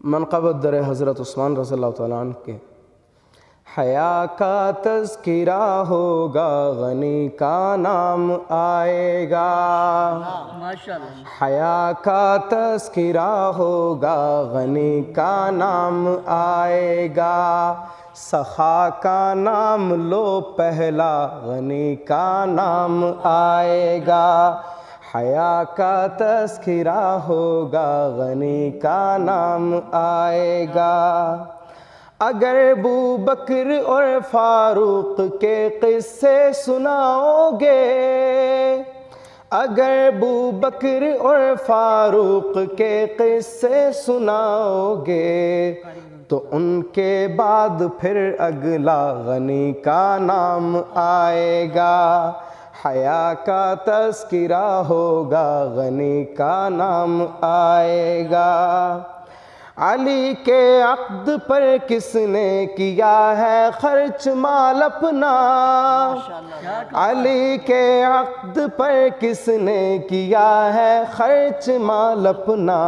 منقبت در حضرت عثمان رضی اللہ تعالیٰ عنہ کے، حیا کا تذکرہ ہوگا غنی کا نام آئے گا، حیا کا تذکرہ ہوگا غنی کا نام آئے گا، سخا کا نام لو پہلا غنی کا نام آئے گا، حیا کا تذکرہ ہوگا غنی کا نام آئے گا۔ اگر ابو بکر اور فاروق کے قصے سناؤ گے، اگر ابو بکر اور فاروق کے قصے سناؤ گے، تو ان کے بعد پھر اگلا غنی کا نام آئے گا، حیا کا تذکرہ ہوگا غنی کا نام آئے گا۔ علی کے عقد پر کس نے کیا ہے خرچ مال اپنا، علی کے عقد پر کس نے کیا ہے خرچ مال اپنا،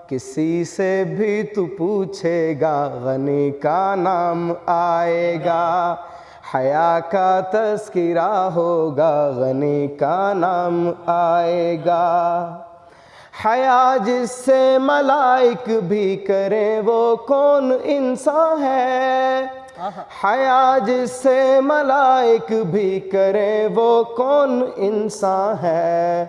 کسی سے بھی تو پوچھے گا غنی کا نام آئے گا، حیا کا تذکرہ ہوگا غنی کا نام آئے گا۔ حیا جس سے ملائک بھی کریں وہ کون انسان ہے، حیا جس سے ملائک بھی کریں وہ کون انسان ہے،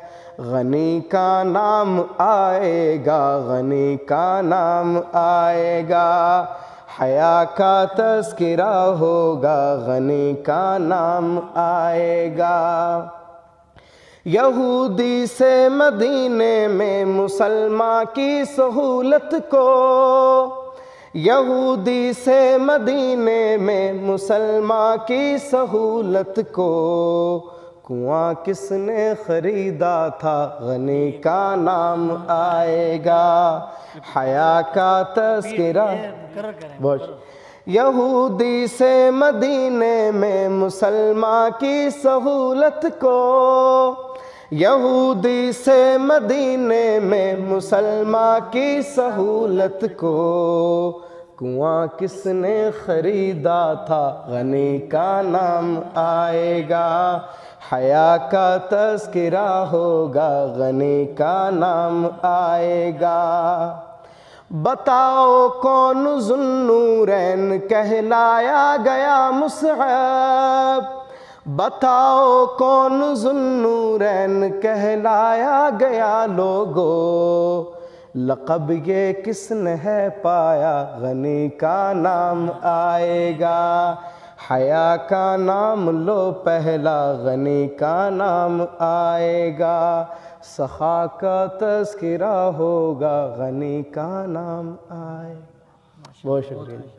غنی کا نام آئے گا غنی کا نام آئے گا، حیا کا تذکرہ ہوگا غنی کا نام آئے گا۔ یہودی سے مدینے میں مسلمان کی سہولت کو، یہودی سے مدینے میں مسلمان کی سہولت کو، کنواں کس نے خریدا تھا غنی کا نام آئے گا، حیا کا تذکرہ۔ یہودی سے مدینے میں مسلمان کی سہولت کو، یہودی سے مدینے میں مسلمان کی سہولت کو، کنواں کس نے خریدا تھا غنی کا نام آئے گا، حیا کا تذکرہ ہوگا غنی کا نام آئے گا۔ بتاؤ کون ذو النورین کہلایا گیا مصعب، بتاؤ کون ذو النورین کہلایا گیا لوگو، لقب یہ کس نے ہے پایا غنی کا نام آئے گا، حیا کا نام لو پہلا غنی کا نام آئے گا، سخا کا تذکرہ ہوگا غنی کا نام آئے گا۔ بہت شکریہ۔